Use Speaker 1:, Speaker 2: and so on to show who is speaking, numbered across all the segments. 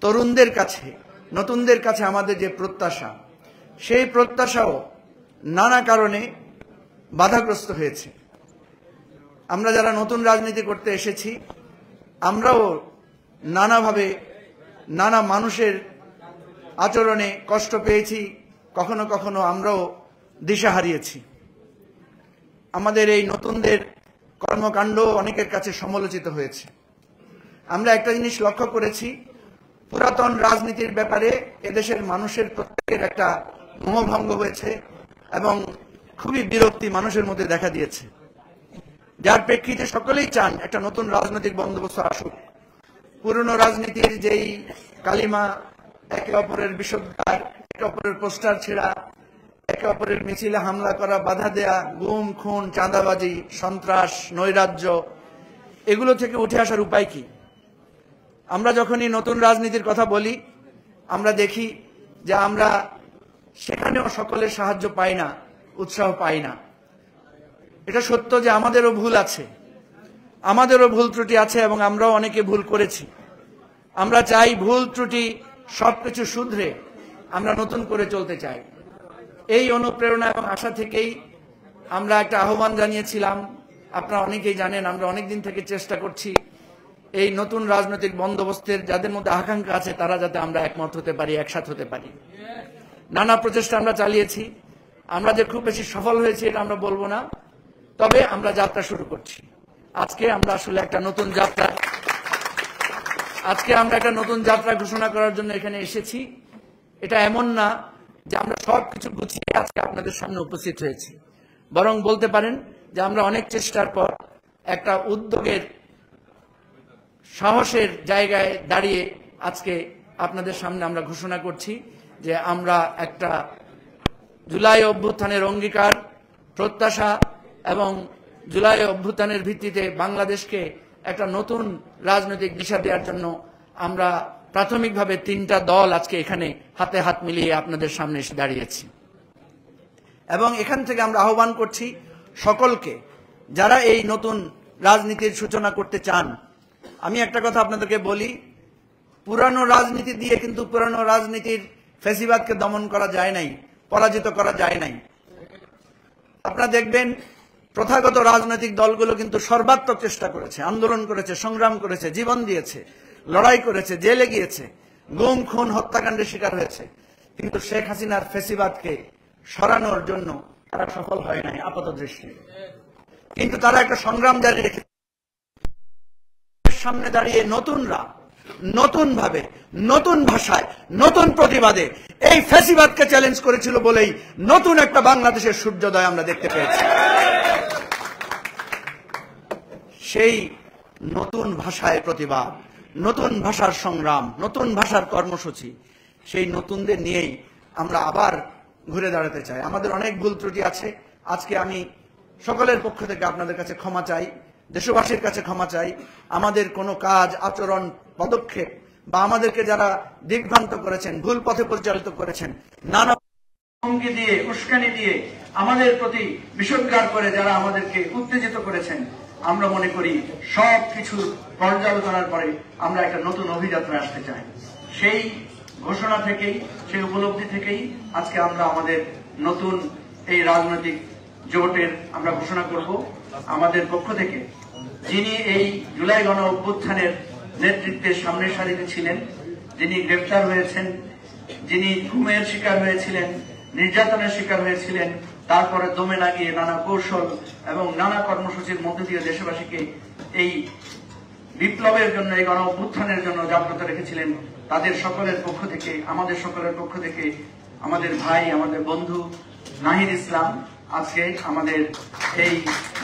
Speaker 1: তরুণদের কাছে, নতুনদের কাছে আমাদের যে প্রত্যাশা, সেই প্রত্যাশাও নানা কারণে বাধাগ্রস্ত হয়েছে। আমরা যারা নতুন রাজনীতি করতে এসেছি, আমরাও নানাভাবে নানা মানুষের আচরণে কষ্ট পেয়েছি, কখনো কখনো আমরাও দিশা হারিয়েছি। আমাদের এই নতুনদের কর্মকাণ্ড অনেকের কাছে সমালোচিত হয়েছে। আমরা একটা জিনিস লক্ষ্য করেছি, পুরাতন রাজনীতির ব্যাপারে এদেশের মানুষের প্রত্যেকের একটা মোহভঙ্গ হয়েছে এবং খুবই বিরক্তি মানুষের মধ্যে দেখা দিয়েছে, যার প্রেক্ষিতে সকলেই চান একটা নতুন রাজনৈতিক বন্দোবস্ত আসুক। পুরনো রাজনীতির যেই কালিমা, একে অপরের বিষোদ্গার, একে অপরের পোস্টার ছেঁড়া, একে অপরের মিছিলে হামলা করা, বাধা দেয়া, গুম খুন, চাঁদাবাজি, সন্ত্রাস, নৈরাজ্য, এগুলো থেকে উঠে আসার উপায় কি? আমরা যখনই নতুন রাজনীতির কথা বলি, আমরা দেখি যে আমরা সেখানেও সকলের সাহায্য পাই না, উৎসাহ পাই না। এটা সত্য যে আমাদেরও ভুল আছে, আমাদেরও ভুল ত্রুটি আছে এবং আমরাও অনেকে ভুল করেছি। আমরা চাই ভুল ত্রুটি সবকিছু শুধরে আমরা নতুন করে চলতে চাই। এই অনুপ্রেরণা এবং আশা থেকেই আমরা একটা আহ্বান জানিয়েছিলাম। আপনারা অনেকেই জানেন, আমরা অনেকদিন থেকে চেষ্টা করছি এই নতুন রাজনৈতিক বন্দোবস্তের যাদের মধ্যে আকাঙ্ক্ষা আছে তারা যাতে আমরা একমত হতে পারি, একসাথ হতে পারি। নানা প্রচেষ্টা আমরা চালিয়েছি। আমরা যে খুব বেশি সফল হয়েছি এটা আমরা বলবো না, তবে আমরা যাত্রা শুরু করছি। আজকে আমরা আসলে একটা নতুন যাত্রা ঘোষণা করার জন্য এখানে এসেছি। এটা এমন না যে আমরা সবকিছু গুছিয়ে আজকে আপনাদের সামনে উপস্থিত হয়েছি, বরং বলতে পারেন যে আমরা অনেক চেষ্টার পর একটা উদ্যোগের, সাহসের জায়গায় দাঁড়িয়ে আজকে আপনাদের সামনে আমরা ঘোষণা করছি যে আমরা একটা জুলাই অভ্যুত্থানের অঙ্গীকার, প্রত্যাশা এবং জুলাই অভ্যুত্থানের ভিত্তিতে বাংলাদেশকে একটা নতুন রাজনৈতিক দিশা দেওয়ার জন্য আমরা প্রাথমিকভাবে 3টা দল আজকে এখানে হাতে হাত মিলিয়ে আপনাদের সামনে এসে দাঁড়িয়েছি। এবং এখান থেকে আমরা আহ্বান করছি সকলকে, যারা এই নতুন রাজনীতির সূচনা করতে চান। আমি একটা কথা আপনাদেরকে বলি, পুরানো রাজনীতি দিয়ে কিন্তু পুরানো রাজনীতির ফ্যাসিবাদকে দমন করা যায় নাই, পরাজিত করা যায় নাই। আপনারা দেখবেন প্রথাগত রাজনৈতিক দলগুলো কিন্তু সর্বাত্মক চেষ্টা করেছে, আন্দোলন করেছে, সংগ্রাম করেছে, জীবন দিয়েছে, লড়াই করেছে, জেলে গিয়েছে, গুম খুন হত্যাকাণ্ডের শিকার হয়েছে, কিন্তু শেখ হাসিনার ফ্যাসিবাদকে সরানোর জন্য তারা সফল হয় নাই আপাত দৃষ্টি। কিন্তু তারা একটা সংগ্রাম জারি রেখেছে। সামনে দাঁড়িয়ে নতুনরা নতুন ভাবে, নতুন ভাষায়, নতুন প্রতিবাদে এই ফ্যাসিবাদকে চ্যালেঞ্জ করেছিল বলেই নতুন একটা বাংলাদেশের সূর্যোদয় আমরা দেখতে পেয়েছি। সেই নতুন ভাষায় প্রতিবাদ, নতুন ভাষার সংগ্রাম, নতুন ভাষার কর্মসূচি, সেই নতুনদের নিয়েই আমরা আবার ঘুরে দাঁড়াতে চাই। আমাদের অনেক ভুল ত্রুটি আছে। আজকে আমি সকলের পক্ষ থেকে আপনাদের কাছে ক্ষমা চাই, দেশবাসীর কাছে ক্ষমা চাই। আমাদের কোনো কাজ, আচরণ, পদক্ষেপ বা আমাদেরকে যারা দিগ্ভ্রান্ত করেছেন, ভুল পথে পরিচালিত করেছেন, নানা হুমকি দিয়ে, উস্কানি দিয়ে আমাদের প্রতি বিষোদ্গার করে যারা আমাদেরকে উত্তেজিত করেছেন, আমরা মনে করি সব কিছুর পর্যালোচনার পরে আমরা একটা নতুন অভিযাত্রায় আসতে চাই। সেই ঘোষণা থেকেই, সেই উপলব্ধি থেকেই আজকে আমরা আমাদের নতুন এই রাজনৈতিক জোটের আমরা ঘোষণা করব। আমাদের পক্ষ থেকে যিনি এই জুলাই গণ অভ্যুত্থানের নেতৃত্বের সামনের সারিতে ছিলেন, যিনি গ্রেফতার হয়েছেন, যিনি গুমের শিকার হয়েছিলেন, নির্যাতনের শিকার হয়েছিলেন, তারপরে দমে না গিয়ে নানা কৌশল এবং নানা কর্মসূচির মধ্য দিয়ে দেশবাসীকে এই বিপ্লবের জন্য, এই গণ অভ্যুত্থানের জন্য জাগ্রত রেখেছিলেন, তাদের সকলের পক্ষ থেকে, আমাদের সকলের পক্ষ থেকে আমাদের ভাই, আমাদের বন্ধু নাহিদ ইসলাম আজকে আমাদের এই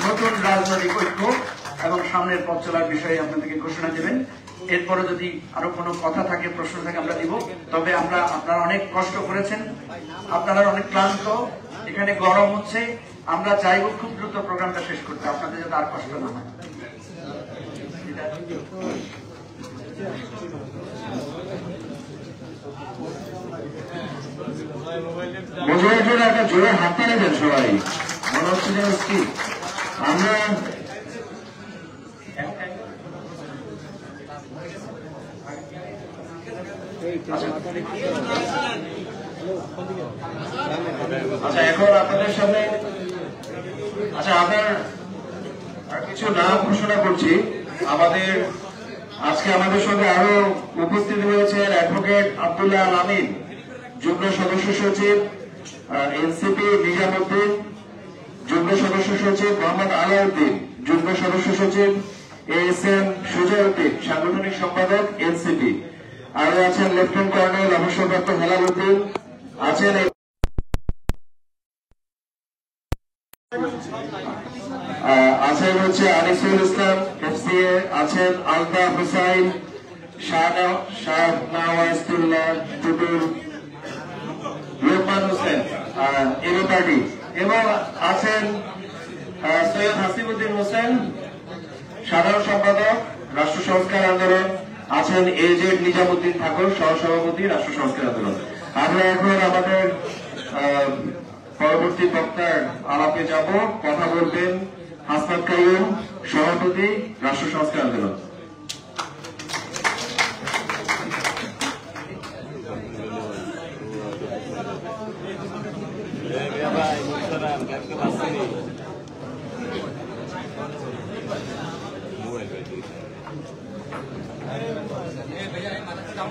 Speaker 1: নতুন রাজনৈতিক ঐক্য এবং সামনের পথ চলার বিষয়ে আপনাদেরকে ঘোষণা দেবেন। এরপরে যদি আরো কোনো কথা থাকে, প্রশ্ন থাকে আমরা দিব। তবে আপনারা অনেক কষ্ট করেছেন, আপনারা অনেক ক্লান্ত, এখানে গরম হচ্ছে, আমরা চাইব খুব দ্রুত প্রোগ্রামটা শেষ করতে, আপনাদের যাতে আর কষ্ট না হয়।
Speaker 2: বোঝার জন্য একটা জোরে হাতে নেবেন সবাই, মনে হচ্ছে যেন কি আমরা আচ্ছা, এখন আপনাদের সামনে আপনার আর কিছু নাম ঘোষণা করছি। আজকে আমাদের সঙ্গে আরো উপস্থিত রয়েছেন অ্যাডভোকেট আব্দুল্লাহ আল আমিন, যুগ্ম সদস্য সচিব এনসিপি নিজামুদ্দিন, যুগ্ম সদস্য সচিব মোহাম্মদ আলাউদ্দিন, যুগ্ম সদস্য সচিব ASM সুজয়উদ্দিন, সাংগঠনিক সম্পাদক এনসিপি। আরো আছেন লেফটেন্যান্ট কর্নেল অবসরপ্রাপ্ত হেলাল উদ্দিন, আছেন হচ্ছে আনিসুল ইসলাম FCA, আছেন আলতা হুসাইন, শাহনাওয়াজুল্লাহ টুটুল, লোকমান হোসেন এবি পার্টি, এবং আছেন সৈয়দ হাসিবুদ্দিন হোসেন, সাধারণ সম্পাদক রাষ্ট্র সংস্কার আন্দোলন, আছেন AZ নিজামুদ্দিন ঠাকুর, সহসভাপতি রাষ্ট্র সংস্কার আন্দোলন। আমরা এখন আমাদের পরবর্তী বক্তার আলাপে যাব। কথা বলবেন হাসনাত কাইয়ুম, সভাপতি রাষ্ট্র সংস্কার আন্দোলন।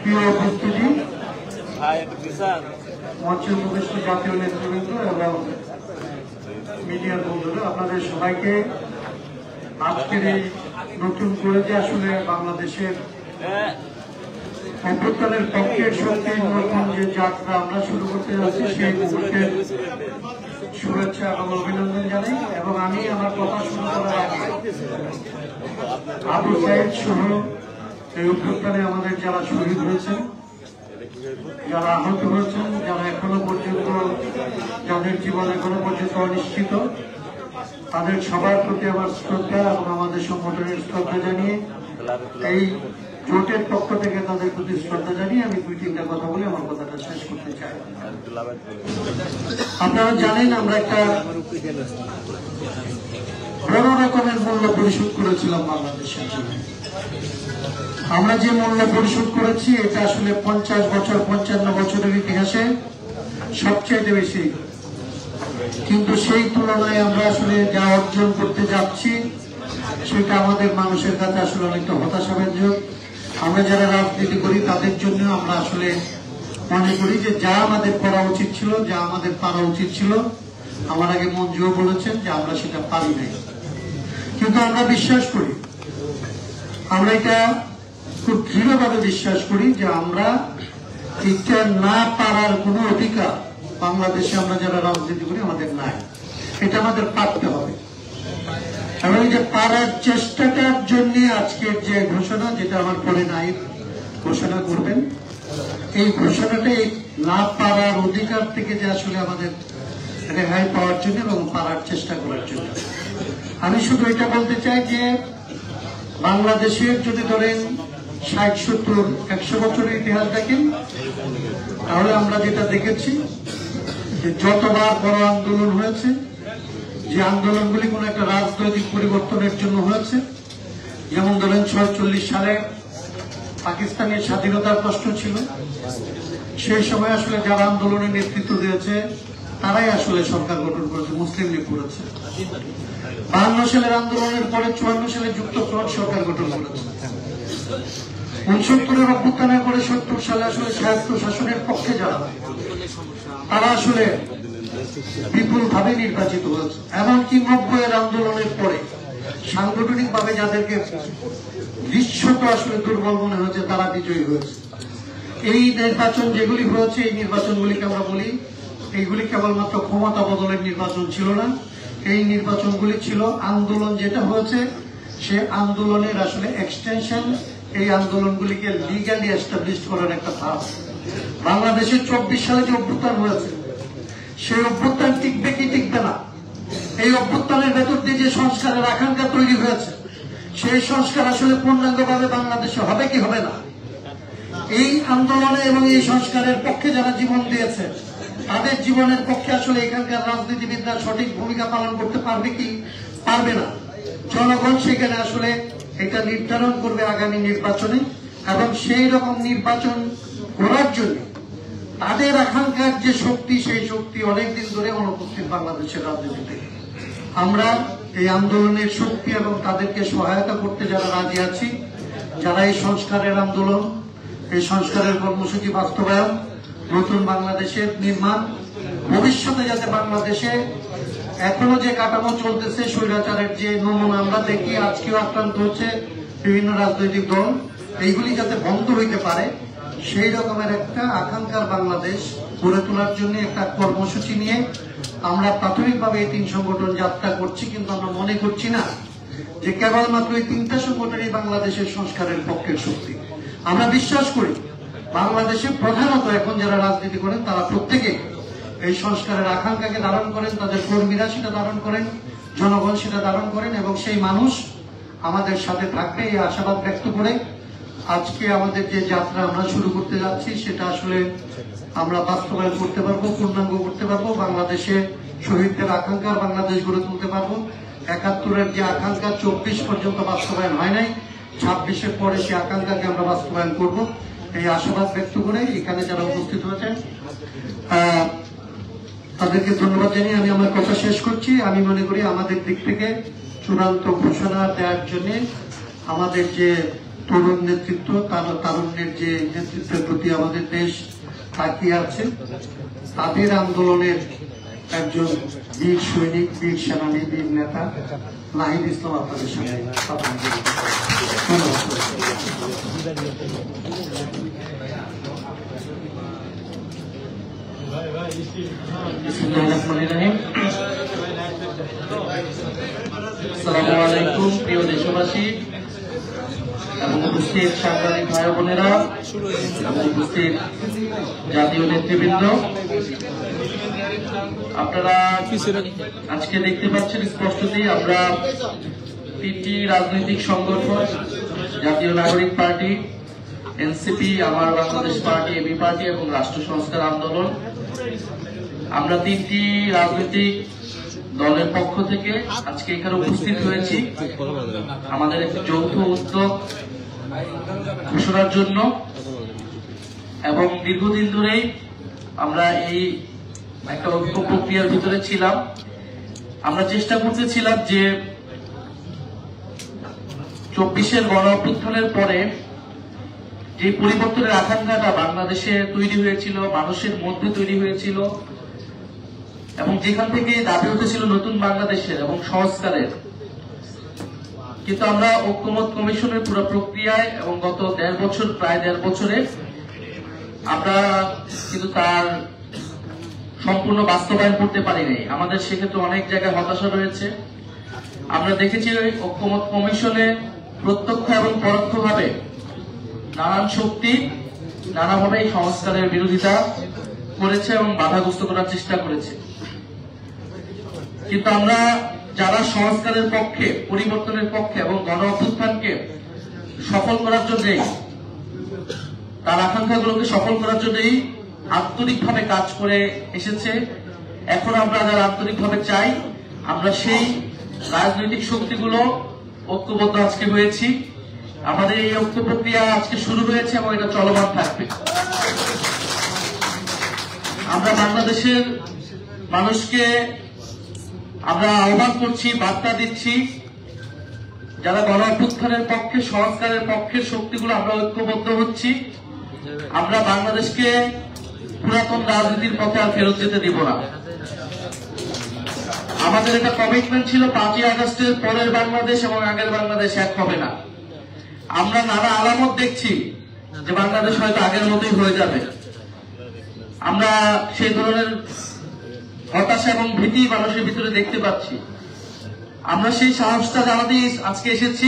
Speaker 2: প্রিয় উপস্থিতি, মঞ্চে উপবিষ্ট জাতীয় নেতৃবৃন্দ এবং মিডিয়ার বন্ধুরা, আপনাদের সবাইকে আজকের এই নতুন করে যে আসলে বাংলাদেশের অভ্যুত্থানের পক্ষের শক্তি নতুন যে যাত্রা আমরা শুরু করতে যাচ্ছি, সেই মুহূর্তের শুভেচ্ছা এবং অভিনন্দন জানাই। এবং আমি আমার কথা শুরু করার আগে আবু সাইদ সহ এই অভ্যুত্থানে আমাদের যারা শহীদ হয়েছেন, যারা আহত হয়েছেন, যারা এখনো পর্যন্ত যাদের জীবন এখনো পর্যন্ত অনিশ্চিত, তাদের সবার প্রতি আমার শ্রদ্ধা এবং আমাদের সংগঠনের শ্রদ্ধা জানিয়ে, এই জোটের পক্ষ থেকে তাদের প্রতি শ্রদ্ধা জানিয়ে আমি 2-3টা কথা বলে আমার কথাটা শেষ করতে চাই। আপনারা জানেন আমরা একটা বড় রকমের মূল্য পরিশোধ করেছিলাম বাংলাদেশের জন্য। আমরা যে মূল্য পরিশোধ করেছি এটা আসলে 50 বছর 55 বছরের ইতিহাসে সবচেয়ে বেশি, কিন্তু সেই তুলনায় আমরা আসলে যা অর্জন করতে যাচ্ছি সেটা আমাদের মানুষের কাছে আসলে অনেকটা হতাশাব্যঞ্জক। আমরা যারা রাজনীতি করি তাদের জন্য আমরা আসলে মনে করি যে যা আমাদের করা উচিত ছিল, যা আমাদের পারা উচিত ছিল, আমার আগে মঞ্জুও বলেছেন যে আমরা সেটা পারি নাই। কিন্তু আমরা বিশ্বাস করি, আমরা এটা খুব দৃঢ়ভাবে বিশ্বাস করি যে আমরা এটা না পারার কোনো অধিকার বাংলাদেশে আমরা যারা রাজনীতি করি আমাদের নাই, এটা আমাদের পারতে হবে। এবং এই যে পারার চেষ্টাটার জন্য আজকের যে ঘোষণা, যেটা আমার পরে নাই ঘোষণা করবেন, এই ঘোষণাটা না পারার অধিকার থেকে যে আসলে আমাদের রেহাই পাওয়ার জন্য এবং পারার চেষ্টা করার জন্য। আমি শুধু এটা বলতে চাই যে বাংলাদেশের যদি ধরেন 60, 70, 100 বছরের ইতিহাস দেখেন, তাহলে আমরা যেটা দেখেছি যে যতবার বড় আন্দোলন হয়েছে, যে আন্দোলনগুলি কোন একটা রাজনৈতিক পরিবর্তনের জন্য হয়েছে, যেমন ধরেন 46 সালে পাকিস্তানের স্বাধীনতার প্রশ্ন ছিল, সেই সময় আসলে যারা আন্দোলনের নেতৃত্ব দিয়েছে তারাই আসলে সরকার গঠন করেছে, মুসলিম লীগ করেছে। 52 সালের আন্দোলনের পরে 54 সালে যুক্তফ্রন্ট সরকার গঠন করেছে। 69-এর অভ্যুত্থানের পরে 70 সালে আসলে স্বায়ত্ত শাসনের পক্ষে যারা, তারা আসলে বিপুলভাবে নির্বাচিত হয়েছে। এমনকি 90-এর আন্দোলনের পরে সাংগঠনিকভাবে যাদেরকে দৃশ্যত আসলে দুর্বল মনে হয়েছে তারা বিজয়ী হয়েছে। এই নির্বাচন যেগুলি হয়েছে, এই নির্বাচনগুলিকে আমরা বলি এইগুলি কেবলমাত্র ক্ষমতা বদলের নির্বাচন ছিল না, এই নির্বাচনগুলি ছিল আন্দোলন যেটা হয়েছে সে আন্দোলনের আসলে এক্সটেনশন, এই আন্দোলনগুলিকে লিগ্যালি এস্টাবলিশ করার একটা ধাপ। বাংলাদেশে 24 সালে যে অভ্যুত্থান হয়েছে, সেই অভ্যুত্থান টিকবে কি টিকবে না, এই অভ্যুত্থানের ভেতর দিয়ে যে সংস্কারের আকাঙ্ক্ষা তৈরি হয়েছে, সেই সংস্কার আসলে পূর্ণাঙ্গভাবে বাংলাদেশে হবে কি হবে না, এই আন্দোলনে এবং এই সংস্কারের পক্ষে যারা জীবন দিয়েছে তাদের জীবনের পক্ষে আসলে এখানকার রাজনীতিবিদরা সঠিক ভূমিকা পালন করতে পারবে কি পারবে না, জনগণ সেখানে আসলে এটা নির্ধারণ করবে আগামী নির্বাচনে। এবং সেই রকম নির্বাচন করার জন্য তাদের আকাঙ্ক্ষার যে শক্তি, সেই শক্তি অনেকদিন ধরে অনুপস্থিত বাংলাদেশের রাজনীতিতে। আমরা এই আন্দোলনের শক্তি এবং তাদেরকে সহায়তা করতে যারা রাজি আছি, যারা এই সংস্কারের আন্দোলন, এই সংস্কারের কর্মসূচি বাস্তবায়ন, নতুন বাংলাদেশের নির্মাণ, ভবিষ্যতে যাতে বাংলাদেশে এখনো যে কাঠামো চলতেছে, স্বৈরাচারের যে নমুনা আমরা দেখি, আজকেও আক্রান্ত হচ্ছে বিভিন্ন রাজনৈতিক দল, এইগুলি যাতে বন্ধ হইতে পারে, সেই রকমের একটা আকাঙ্ক্ষার বাংলাদেশ গড়ে তোলার জন্য একটা কর্মসূচি নিয়ে আমরা প্রাথমিকভাবে এই 3 সংগঠন যাত্রা করছি। কিন্তু আমরা মনে করছি না যে কেবলমাত্র এই 3টা সংগঠনই বাংলাদেশের সংস্কারের পক্ষের শক্তি। আমরা বিশ্বাস করি বাংলাদেশে প্রধানত এখন যারা রাজনীতি করেন তারা প্রত্যেকে এই সংস্কারের আকাঙ্ক্ষাকে ধারণ করেন, তাদের কর্মীরা সেটা ধারণ করেন, জনগণ সেটা ধারণ করেন, এবং সেই মানুষ আমাদের সাথে থাকবে এই আশাবাদ ব্যক্ত করে আজকে আমাদের যে যাত্রা আমরা শুরু করতে যাচ্ছি সেটা আসলে আমরা বাস্তবায়ন করতে পারবো, পূর্ণাঙ্গ করতে পারবো। বাংলাদেশে শহীদদের আকাঙ্ক্ষার বাংলাদেশ গড়ে তুলতে পারবো। ৭১-এর যে আকাঙ্ক্ষা ২৪ পর্যন্ত বাস্তবায়ন হয় নাই, ২৬-এর পরে সে আকাঙ্ক্ষাকে আমরা বাস্তবায়ন করব, এই আশাবাদ ব্যক্ত করে এখানে যারা উপস্থিত হয়েছেন তাদেরকে ধন্যবাদ জানিয়ে আমি আমার কথা শেষ করছি। আমি মনে করি আমাদের দিক থেকে চূড়ান্ত ঘোষণা দেওয়ার জন্য আমাদের যে তরুণ নেতৃত্ব, তারুণ্যের যে নেতৃত্বের প্রতি আমাদের দেশ তাকিয়ে আছে, তাদের আন্দোলনের একজন বীর সৈনিক, বীর সেনানী, বীর নেতা নাহিদ ইসলাম আপনাদের সামনে আসসালামু আলাইকুম। প্রিয় দেশবাসী এবং উপস্থিত সাংবাদিক ভাই বোনেরা এবং উপস্থিত জাতীয় নেতৃবৃন্দ, আপনারা আজকে দেখতে পাচ্ছেন স্পষ্টতই আমরা 3টি রাজনৈতিক সংগঠন, জাতীয় নাগরিক পার্টি, এনসিপি, আমার বাংলাদেশ পার্টি, এবি পার্টি এবং রাষ্ট্র সংস্কার আন্দোলন, আমরা 3টি রাজনৈতিক দলের পক্ষ থেকে আজকে এখানে উপস্থিত হয়েছি আমাদের একটি যৌথ উদ্যোগ ঘোষণার জন্য। এবং দীর্ঘদিন ধরেই আমরা এই একটা ঐক্য প্রক্রিয়ার ভিতরে ছিলাম। আমরা চেষ্টা করতেছিলাম যে 24-এর গণ অভ্যুত্থানের পরে যে পরিবর্তনের আকাঙ্ক্ষাটা বাংলাদেশে তৈরি হয়েছিল, মানুষের মধ্যে তৈরি হয়েছিল, এবং যেখান থেকে দাবি উঠেছিল নতুন বাংলাদেশের এবং সংস্কারের, কিন্তু আমরা ঐক্যমত কমিশনের পুরো প্রক্রিয়ায় এবং গত প্রায় দেড় বছরে আমরা কিন্তু তার সম্পূর্ণ বাস্তবায়ন করতে পারিনি। আমাদের সেক্ষেত্রে অনেক জায়গায় হতাশা রয়েছে। আমরা দেখেছি ঐক্যমত কমিশনে প্রত্যক্ষ এবং পরোক্ষভাবে নানান শক্তি নানাভাবে এই সংস্কারের বিরোধিতা করেছে এবং বাধাগ্রস্ত করার চেষ্টা করেছে। কিন্তু আমরা যারা সংস্কারের পক্ষে, পরিবর্তনের পক্ষে এবং গণ অভ্যুত্থানকে সফল করার জন্যই, তার আকাঙ্ক্ষাগুলোকে সফল করার জন্যই আন্তরিকভাবে কাজ করে এসেছে। এখন আমরা যারা আন্তরিকভাবে চাই, আমরা সেই রাজনৈতিক শক্তিগুলো ঐক্যবদ্ধ আজকে হয়েছি। আমাদের এই ঐক্য প্রক্রিয়া আজকে শুরু হয়েছে এবং এটা চলমান থাকবে। আমরা বাংলাদেশের মানুষকে আমরা আহ্বান করছি, বার্তা দিচ্ছি, যারা গণ অভ্যুত্থানের পক্ষে, সংস্কারের পক্ষের শক্তিগুলো আমরা ঐক্যবদ্ধ হচ্ছি। আমরা বাংলাদেশকে পুরাতন রাজনীতির পথে আর ফেরত যেতে দিব না। আমাদের একটা কমিটমেন্ট ছিল 5ই আগস্টের পরের বাংলাদেশ এবং আগের বাংলাদেশ এক হবে না। আমরা নানা আলামত দেখছি যে বাংলাদেশ হয়তো আগের মতোই হয়ে যাবে। আমরা সেই ধরনের হতাশা এবং ভীতি মানুষের ভিতরে দেখতে পাচ্ছি। আমরা সেই সাহসটা জানাতেই আজকে এসেছি।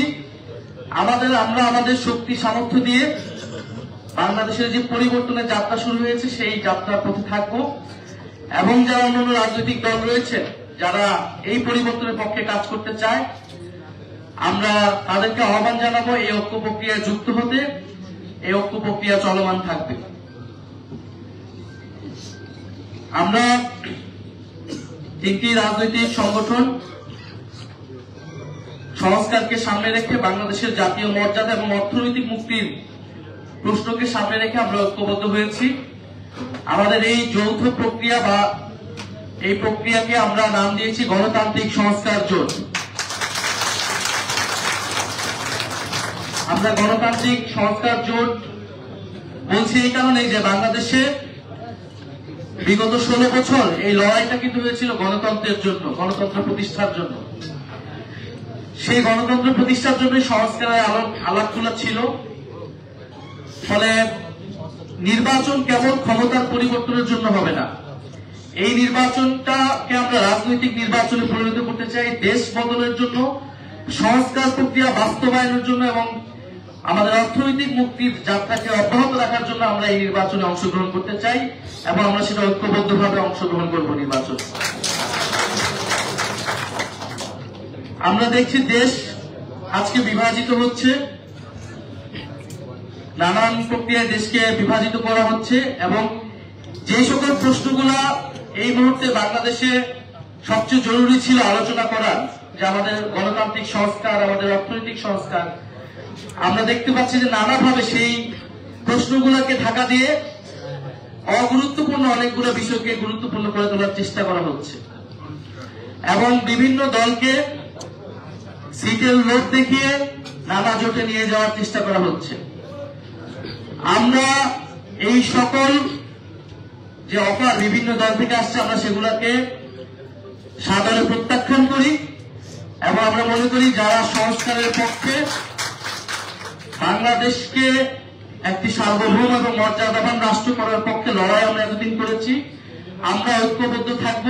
Speaker 2: আমরা আমাদের শক্তি সামর্থ্য দিয়ে বাংলাদেশের যে পরিবর্তনের যাত্রা শুরু হয়েছে সেই যাত্রার পথে থাকবো, এবং যারা অন্যান্য রাজনৈতিক দল রয়েছে যারা এই পরিবর্তনের পক্ষে কাজ করতে চায়, আমরা তাদেরকে আহ্বান জানাবো এই ঐক্য প্রক্রিয়ায় যুক্ত হতে। এই ঐক্য প্রক্রিয়া চলমান থাকবে। আমরা 3টি রাজনৈতিক সংগঠন সংস্কারকে সামনে রেখে বাংলাদেশের জাতীয় মর্যাদা এবং অর্থনৈতিক মুক্তির
Speaker 3: প্রশ্নকে সামনে রেখে আমরা ঐক্যবদ্ধ হয়েছি। আমাদের এই যৌথ প্রক্রিয়া বা এই প্রক্রিয়াকে আমরা নাম দিয়েছি গণতান্ত্রিক সংস্কার জোট। আমরা গণতান্ত্রিক সংস্কার জোট বলছি এই কারণে যে বাংলাদেশে বিগত 16 বছর এই লড়াইটা কিন্তু হয়েছিল গণতন্ত্রের জন্য, গণতন্ত্র প্রতিষ্ঠার জন্য। সেই গণতন্ত্র প্রতিষ্ঠার জন্য সংস্কারের আলাপগুলো ছিল। ফলে নির্বাচন কেবল ক্ষমতার পরিবর্তনের জন্য হবে না, এই নির্বাচনটাকে আমরা রাজনৈতিক নির্বাচনে পরিণত করতে চাই দেশ বদলের জন্য, সংস্কার প্রক্রিয়া বাস্তবায়নের জন্য এবং আমাদের অর্থনৈতিক মুক্তির যাত্রাকে অব্যাহত রাখার জন্য আমরা এই নির্বাচনে অংশগ্রহণ করতে চাই এবং আমরা সেটা ঐক্যবদ্ধভাবে অংশগ্রহণ করব নির্বাচন। আমরা দেখছি দেশ আজকে বিভাজিত হচ্ছে, নানান প্রক্রিয়ায় দেশকে বিভাজিত করা হচ্ছে এবং যে সকল প্রশ্নগুলা এই মুহূর্তে বাংলাদেশে সবচেয়ে জরুরি ছিল আলোচনা করার, যে আমাদের গণতান্ত্রিক সংস্কার, আমাদের অর্থনৈতিক সংস্কার, আমরা দেখতে পাচ্ছি যে নানাভাবে সেই প্রশ্নগুলোকে ঢাকা দিয়ে অগুরুত্বপূর্ণ অনেকগুলো বিষয়কে গুরুত্বপূর্ণ করে তোলার চেষ্টা করা হচ্ছে এবং বিভিন্ন দলকে সিটের লোভ দেখিয়ে নানা জোটে নিয়ে যাওয়ার চেষ্টা করা হচ্ছে। আমরা এই সকল যে অফার বিভিন্ন দল থেকে আসছে আমরা সেগুলোকে সাদরে প্রত্যাখ্যান করি এবং আমরা মনে করি যারা সংস্কারের পক্ষে, বাংলাদেশকে একটি সার্বভৌম এবং মর্যাদাবান রাষ্ট্র করার পক্ষে লড়াই আমরা এতদিন করেছি, আমরা ঐক্যবদ্ধ থাকব।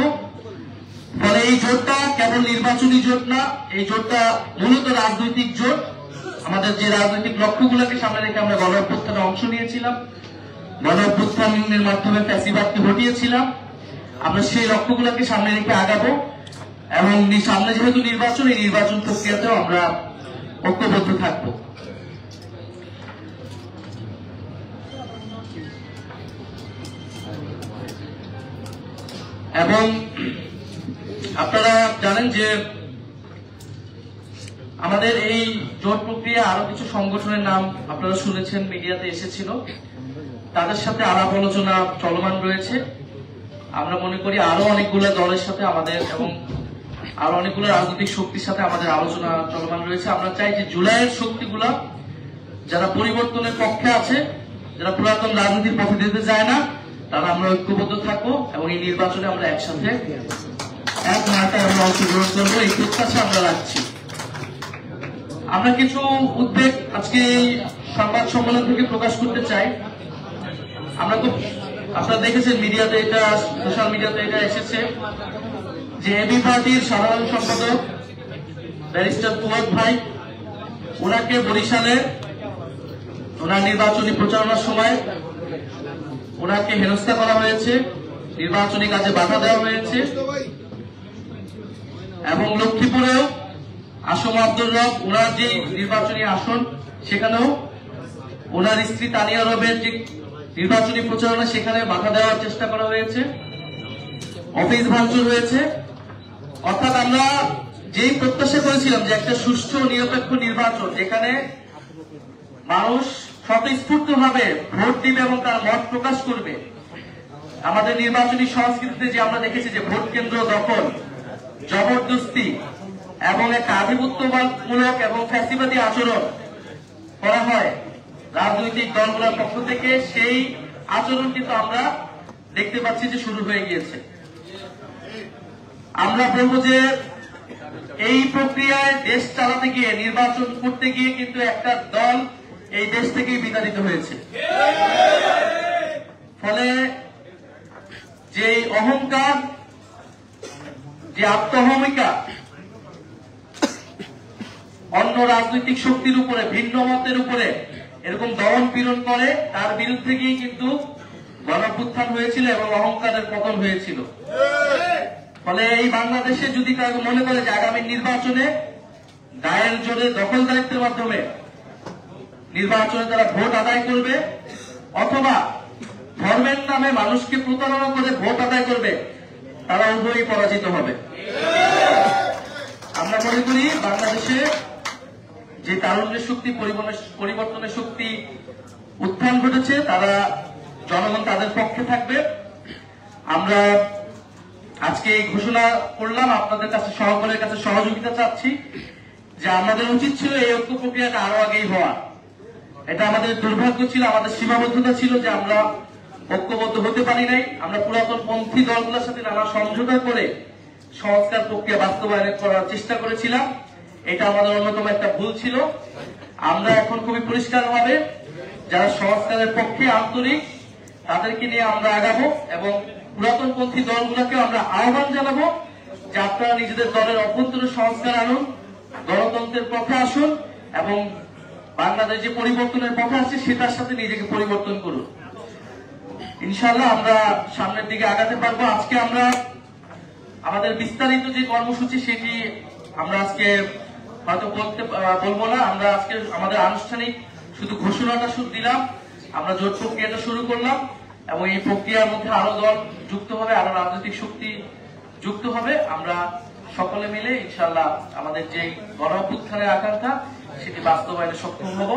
Speaker 3: ফলে এই জোটটা কেবল নির্বাচনী জোট না, এই জোটটা মূলত রাজনৈতিক জোট। আমাদের যে রাজনৈতিক লক্ষ্যগুলোকে সামনে রেখে আমরা গণ অভ্যুত্থানে অংশ নিয়েছিলাম, গণ অভ্যুত্থানের মাধ্যমে ফ্যাসিবাদকে হটিয়েছিলাম, আমরা সেই লক্ষ্যগুলোকে সামনে রেখে আগাবো এবং সামনে যেহেতু নির্বাচন, এই নির্বাচন প্রক্রিয়াতেও আমরা ঐক্যবদ্ধ থাকব। এবং আপনারা জানেন যে আমাদের এই জোট প্রক্রিয়া আরো কিছু সংগঠনের নাম আপনারা শুনেছেন, মিডিয়াতে এসেছিল, তাদের সাথে আলাপ আলোচনা চলমান রয়েছে। আমরা মনে করি আরো অনেকগুলো দলের সাথে আমাদের এবং আরো অনেকগুলো রাজনৈতিক শক্তির সাথে আমাদের আলোচনা চলমান রয়েছে। আমরা চাই যে জুলাইয়ের শক্তিগুলা যারা পরিবর্তনের পক্ষে আছে, যারা পুরাতন রাজনীতির পথে যেতে চায় না, তারা আমরা ঐক্যবদ্ধ থাকবো এবং এই নির্বাচনে আমরা একসাথে এক মার্কায় আমরা অংশগ্রহণ করবো, এই প্রত্যাশা আমরা রাখছি। আমরা কিছু উদ্বেগ আজকে এই সংবাদ সম্মেলন থেকে প্রকাশ করতে চাই। আমরা খুব, আপনারা দেখেছেন মিডিয়াতে, এটা সোশ্যাল মিডিয়াতে এটা এসেছে যে এবি পার্টির সাধারণ সম্পাদক ব্যারিস্টার ফুয়াদ ভাই, ওনাকে বরিশালে ওনার নির্বাচনী প্রচারণার সময় ওনাকে হেনস্থা করা হয়েছে, নির্বাচনী কাজে বাধা দেওয়া হয়েছে এবং লক্ষ্মীপুরেও আসম আব্দুর রব, ওনার যে নির্বাচনী আসন, সেখানেও ওনার স্ত্রী তানিয়া রবের যে নির্বাচনী প্রচারণা, সেখানে বাধা দেওয়ার চেষ্টা করা হয়েছে, অফিস ভাঙচুর হয়েছে। অর্থাৎ আমরা যেই প্রত্যাশা করেছিলাম যে একটা সুষ্ঠু নিরপেক্ষ নির্বাচন, যেখানে মানুষ স্বতঃস্ফূর্তভাবে ভোট দিবে এবং তার মত প্রকাশ করবে, আমাদের নির্বাচনী সংস্কৃতিতে যে আমরা দেখেছি যে ভোট কেন্দ্র দখল, জবরদস্তি এবং একটা আধিপত্যমূলক এবং ফ্যাসিবাদী আচরণ করা হয় রাজনৈতিক দলগুলোর পক্ষ থেকে, সেই আচরণ কিন্তু আমরা দেখতে পাচ্ছি যে শুরু হয়ে গিয়েছে। আমরা বলবো যে এই প্রক্রিয়ায় দেশ চালাতে গিয়ে, নির্বাচন করতে গিয়ে কিন্তু একটা দল এই দেশ থেকেই বিতাড়িত হয়েছে। ফলে যে অহংকার, যে আত্মহমিকা অন্য রাজনৈতিক শক্তির উপরে, ভিন্ন মতের উপরে এরকম দমন পীড়ন করে, তার বিরুদ্ধে গিয়ে কিন্তু গণঅভ্যুত্থান হয়েছিল এবং অহংকারের পতন হয়েছিল। ফলে এই বাংলাদেশে যদি কারো মনে করে যে আগামী নির্বাচনে গায়ের জোরে দখলদারিত্বের মাধ্যমে নির্বাচনে তারা ভোট আদায় করবে অথবা ধর্মের নামে মানুষকে প্রতারণা করে ভোট আদায় করবে, তারা উভয়ই পরাজিত হবে। আমরা মনে করি বাংলাদেশে যে তারুণ্যের শক্তি, পরিবর্তনের শক্তি উত্থান ঘটেছে, তারা জনগণ তাদের পক্ষে থাকবে। আমরা আজকে এই ঘোষণা করলাম, আপনাদের কাছে সকলের কাছে সহযোগিতা চাচ্ছি যে আমাদের উচিত ছিল এই ঐক্য প্রক্রিয়াটা আরো আগেই হওয়া। এটা আমাদের দুর্ভাগ্য ছিল, আমাদের সীমাবদ্ধতা ছিল যে আমরা ঐক্যবদ্ধ হতে পারি নাই। আমরা পুরাতন পন্থী দলগুলোর সাথে নানা সমঝোতা করে সংস্কার প্রক্রিয়া বাস্তবায়ন করার চেষ্টা করেছিলাম। এটা আমাদের অন্যতম একটা ভুল ছিল। আমরা এখন খুবই পরিষ্কারভাবে যারা সংস্কারের পক্ষে আন্তরিক তাদেরকে নিয়ে আমরা আগাবো এবং পুরাতনপন্থী দলগুলোকে আমরা আহ্বান জানাবো যে আপনারা নিজেদের দলের অভ্যন্তরে সংস্কার আনুন, গণতন্ত্রের পথে আসুন এবং বাংলাদেশ যে পরিবর্তনের পথে আছে সেটার সাথে নিজেকে পরিবর্তন করুন। ইনশাআল্লাহ আমরা সামনের দিকে আগাতে পারবো। আজকে আমরা আমাদের বিস্তারিত যে কর্মসূচি সেটি আমরা আজকে হয়তো বলবো না। আমরা আজকে আমাদের আনুষ্ঠানিক শুধু ঘোষণাটা শুরু দিলাম, আমরা জোট প্রক্রিয়াটা শুরু করলাম এবং এই প্রক্রিয়ার মধ্যে আরো দল যুক্ত হবে, আরো রাজনৈতিক শক্তি যুক্ত হবে। আমরা সকলে মিলে ইনশাআল্লাহ আমাদের যে গণ অভ্যুত্থানের আকাঙ্ক্ষা সেটি বাস্তবায়নে সক্ষম হব।